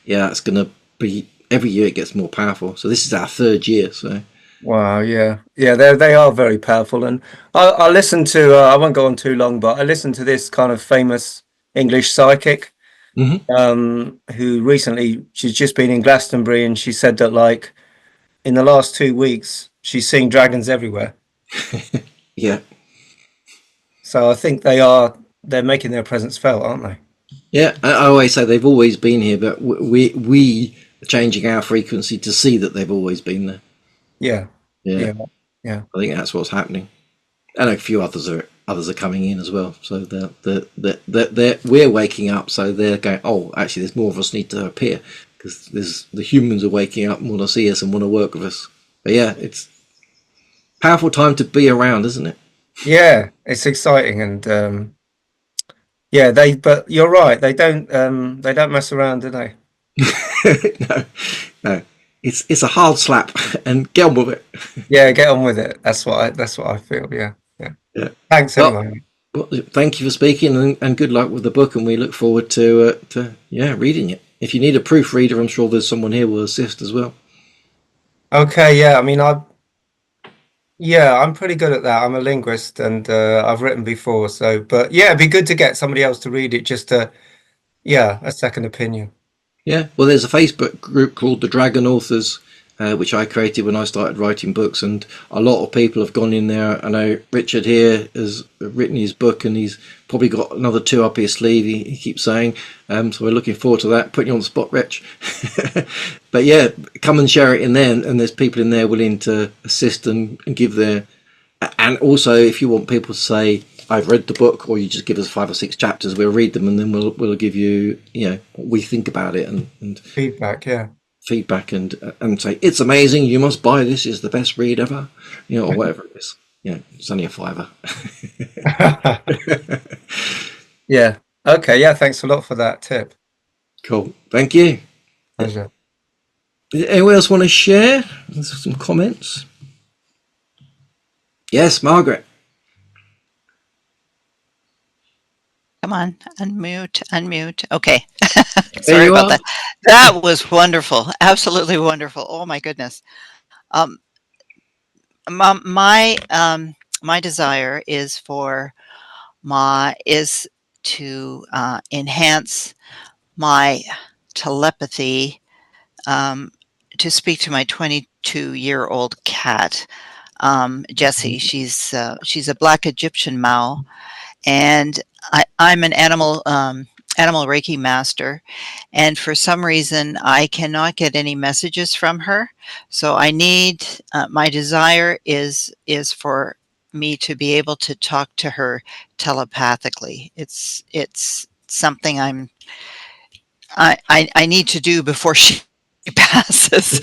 yeah, it's going to be, every year it gets more powerful. So this is our 3rd year. So Wow, yeah, yeah, they are very powerful, and I listened to I won't go on too long, but I listened to this kind of famous English psychic, Mhm. who recently she's just been in Glastonbury, and she said that like in the last 2 weeks she's seeing dragons everywhere. yeah, So I think they're making their presence felt, aren't they? yeah. I always say they've always been here, but we are changing our frequency to see that they've always been there. Yeah, Yeah, yeah, yeah, I think that's what's happening. And a few others are coming in as well. So we're waking up. So they're going, oh, actually, there's more of us need to appear, because the humans are waking up and want to see us and want to work with us. But yeah, it's a powerful time to be around, isn't it? yeah. It's exciting, and yeah, but you're right. They don't mess around, do they? no, no. It's a hard slap, and get on with it. Yeah, get on with it. That's what I feel. Yeah, yeah. Yeah. Thanks Well, anyway. well, thank you for speaking, and good luck with the book. And we look forward to reading it. If you need a proofreader, I'm sure there's someone here will assist as well. Okay, yeah. I mean, I'm pretty good at that. I'm a linguist, and I've written before. So, but yeah, it'd be good to get somebody else to read it, just to a second opinion. Yeah, well, there's a Facebook group called the Dragon Authors, which I created when I started writing books, and a lot of people have gone in there. I know Richard here has written his book, and he's probably got another 2 up his sleeve, he keeps saying. So we're looking forward to that. Putting you on the spot, Rich. But yeah, come and share it in there, and there's people in there willing to assist and give their... And also, if you want people to say, I've read the book, or you just give us 5 or 6 chapters, we'll read them, and then we'll give you, what we think about it, and Feedback, yeah. Feedback, and say, it's amazing, you must buy this, it's the best read ever, or whatever it is. It's only a £5. Yeah. Okay. Yeah. Thanks a lot for that tip. Cool. Thank you. Pleasure. Anyone else want to share some comments? Yes, Margaret. Come on, unmute. Okay. There Sorry you about are. that. That was wonderful. Absolutely wonderful. Oh my goodness. My desire is to enhance my telepathy, to speak to my 22-year-old cat, Jessie. She's a black Egyptian Mao, and I'm an animal Reiki master, and for some reason I cannot get any messages from her. So I need my desire is for me to be able to talk to her telepathically. It's something I need to do before she passes.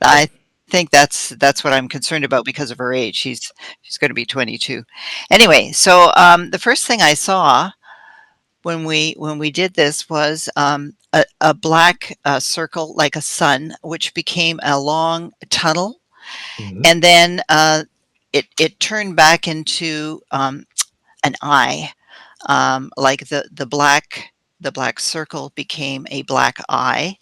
I think that's what I'm concerned about because of her age. She's going to be 22. Anyway, so the first thing I saw when we did this was a black circle like a sun, which became a long tunnel, and then it turned back into an eye, like the black circle became a black eye,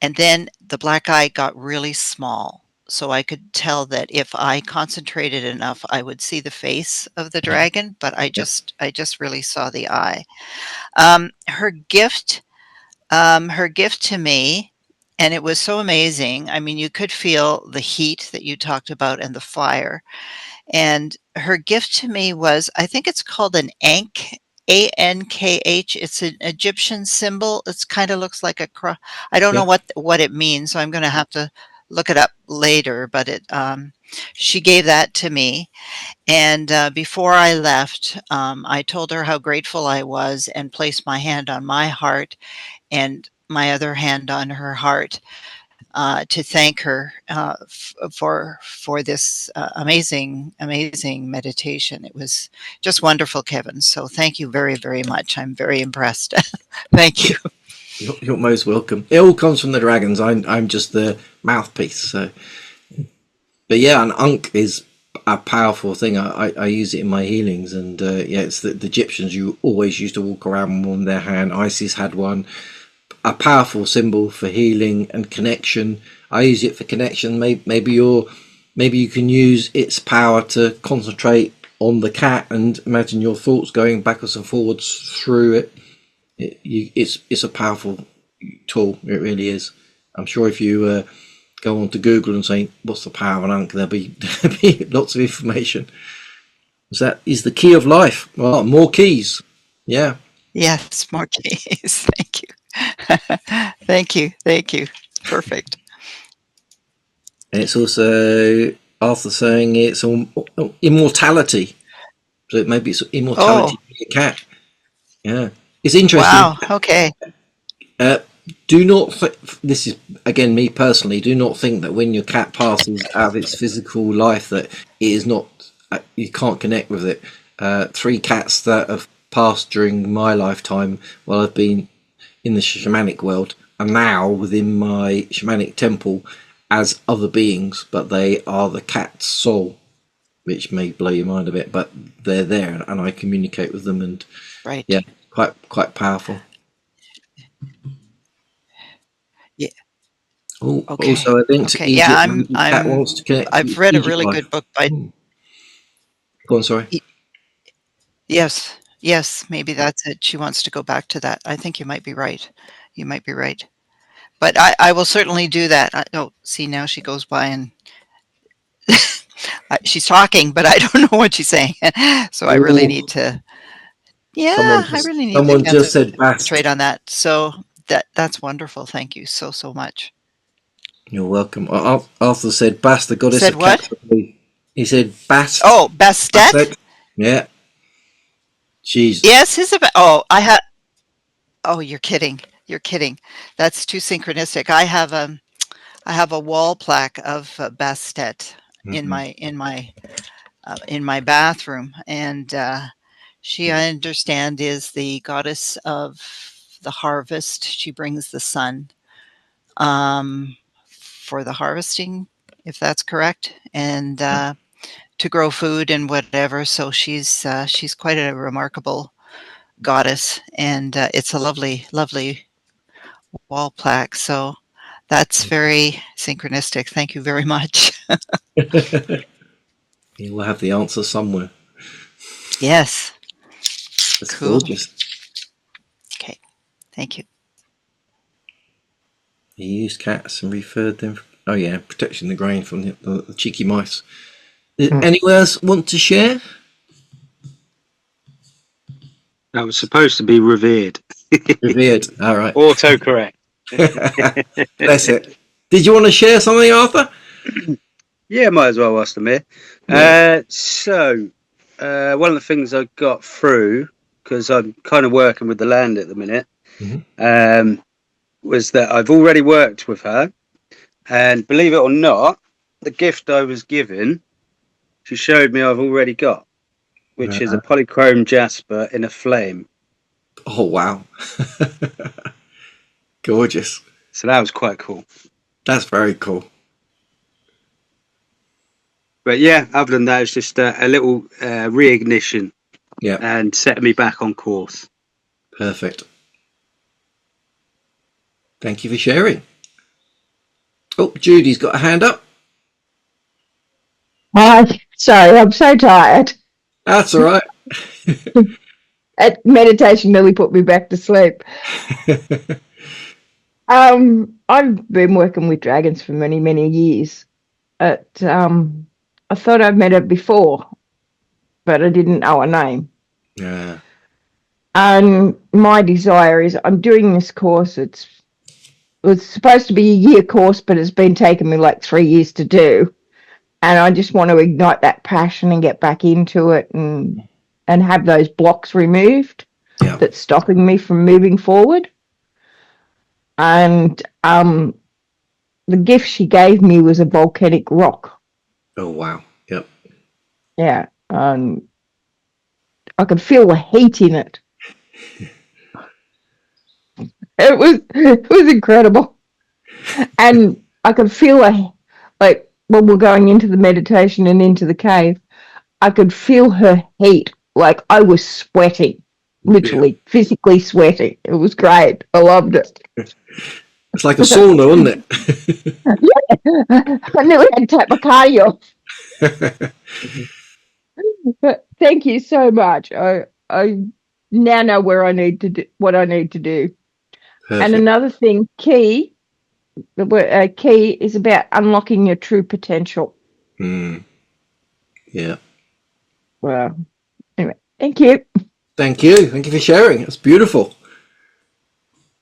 and then the black eye got really small. So I could tell that if I concentrated enough, I would see the face of the dragon, but I just really saw the eye. Her gift to me, and it was so amazing. I mean, you could feel the heat that you talked about and the fire. And her gift to me was, I think it's called an ankh, ANKH. It's an Egyptian symbol. It's kind of looks like a cross. I don't know what it means, so I'm going to have to look it up later. But she gave that to me, and before I left, I told her how grateful I was and placed my hand on my heart and my other hand on her heart, to thank her for this amazing meditation. It was just wonderful, Kevin. So thank you very, very much. I'm very impressed. Thank you. You're most welcome. It all comes from the dragons. I'm just the mouthpiece. So, but yeah, an ankh is a powerful thing. I use it in my healings, and it's the Egyptians. You always used to walk around with one in their hand. Isis had one. A powerful symbol for healing and connection. I use it for connection. Maybe you can use its power to concentrate on the cat and imagine your thoughts going backwards and forwards through it. It's a powerful tool. It really is. I'm sure if you go on to Google and say what's the power of an ankh, there'll be lots of information. That is the key of life. Well, more keys. Yeah. Yes, more keys. Thank you. Thank you. Perfect. And it's also Arthur saying it's immortality. So maybe it's immortality for your cat. Yeah, it's interesting. Wow. Okay. Do not. This is again me personally. Do not think that when your cat passes out of its physical life that it is not. You can't connect with it. 3 cats that have passed during my lifetime while I've been in the shamanic world are now within my shamanic temple as other beings, but they are the cat's soul, which may blow your mind a bit, but they're there and I communicate with them, and right. Yeah, quite powerful. Yeah. Oh, okay. Also I think to Egypt, Yeah, cat wants to connect. I've read Egypt a really life. good book by. Go on, sorry. Yes, maybe that's it. She wants to go back to that. I think you might be right. But I will certainly do that. Oh, see, now she goes by and she's talking, but I don't know what she's saying. So I really Ooh, need to, yeah, I really need to someone just said concentrate bast. on that. So that's wonderful. Thank you so much. You're welcome. Arthur said bast, the goddess Said of cats. what? He said bast. Oh, Bastet? Bastet. Yeah. Jeez. Yes, oh, I have, oh, you're kidding. You're kidding. That's too synchronistic. I have a wall plaque of Bastet Mhm. in my bathroom, and she, I understand, is the goddess of the harvest. She brings the sun for the harvesting, if that's correct, and to grow food and whatever. So she's quite a remarkable goddess, and it's a lovely wall plaque. So that's very synchronistic. Thank you very much. You will have the answer somewhere. Yes. That's Cool. gorgeous. Okay. Thank you. He used cats and referred them. Oh yeah, protecting the grain from the cheeky mice. Anyone else want to share? That was supposed to be revered. Revered. All right. Autocorrect. Bless it. Did you want to share something, Arthur? Yeah, might as well whilst I'm here. Yeah. So, one of the things I got through, because I'm kind of working with the land at the minute, was that I've already worked with her. And believe it or not, the gift I was given, she showed me I've already got, which is a polychrome jasper in a flame. Oh, wow. Gorgeous. So that was quite cool. That's very cool. But yeah, other than that, it's just a little reignition, and setting me back on course. Perfect. Thank you for sharing. Oh, Judy's got a hand up. Sorry, I'm so tired. That's all right. Meditation nearly put me back to sleep. I've been working with dragons for many years. I thought I'd met her before, but I didn't know her name. Yeah. And my desire is, I'm doing this course. It was supposed to be a year course, but it's been taking me like 3 years to do. And I just want to ignite that passion and get back into it and have those blocks removed that's stopping me from moving forward. And the gift she gave me was a volcanic rock. Oh, wow. Yep. Yeah. I could feel the heat in it. It was incredible. And I could feel like when we're going into the meditation and into the cave, I could feel her heat. Like I was sweating, literally, physically sweating. It was great. I loved it. It's like a sauna, wasn't it? Yeah. I nearly had to take my cardio off. But thank you so much. I now know where I need to do what I need to do. Perfect. And another thing, key is about unlocking your true potential. Yeah. Well, anyway, thank you. Thank you for sharing. It's beautiful.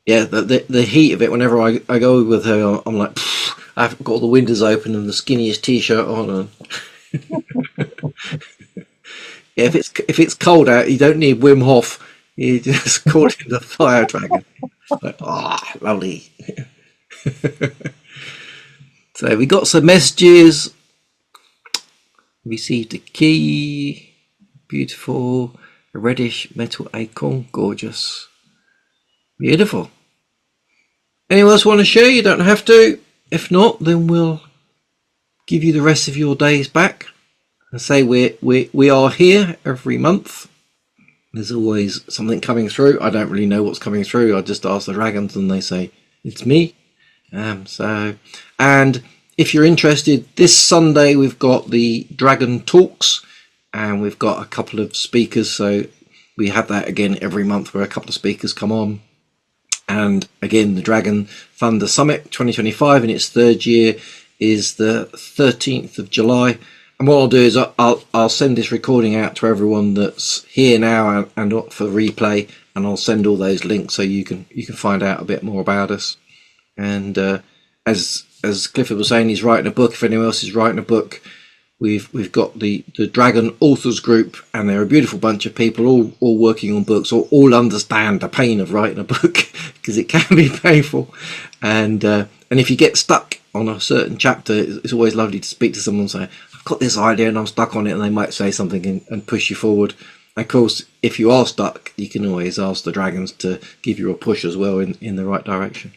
Yeah, the heat of it. Whenever I go with her, I'm like, I've got all the windows open and the skinniest t-shirt on. And yeah, if it's cold out, you don't need Wim Hof. You just call it the fire dragon. Like, lovely. So we got some messages. Received a key. Beautiful. A reddish metal acorn. Gorgeous. Beautiful. Anyone else want to share? You don't have to. If not, then we'll give you the rest of your days back. And say we are here every month. There's always something coming through. I don't really know what's coming through. I just ask the dragons and they say it's me. And if you're interested, this Sunday we've got the Dragon Talks and we've got a couple of speakers. So we have that again every month where a couple of speakers come on And again, the Dragon Thunder Summit 2025 in its third year is the 13th of July. And what I'll do is I'll send this recording out to everyone that's here now and for replay, and I'll send all those links so you can find out a bit more about us. And as Clifford was saying, he's writing a book. If anyone else is writing a book, we've got the Dragon Authors Group, and they're a beautiful bunch of people all working on books, all understand the pain of writing a book because it can be painful. And if you get stuck on a certain chapter, it's always lovely to speak to someone and say, I've got this idea and I'm stuck on it, and they might say something and push you forward. And of course, if you are stuck, you can always ask the dragons to give you a push as well in the right direction.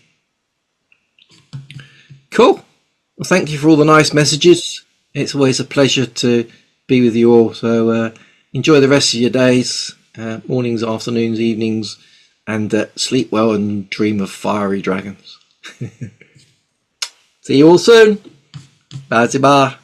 Cool. Well, thank you for all the nice messages. It's always a pleasure to be with you all. So enjoy the rest of your days, mornings, afternoons, evenings, and sleep well and dream of fiery dragons. See you all soon. Bye.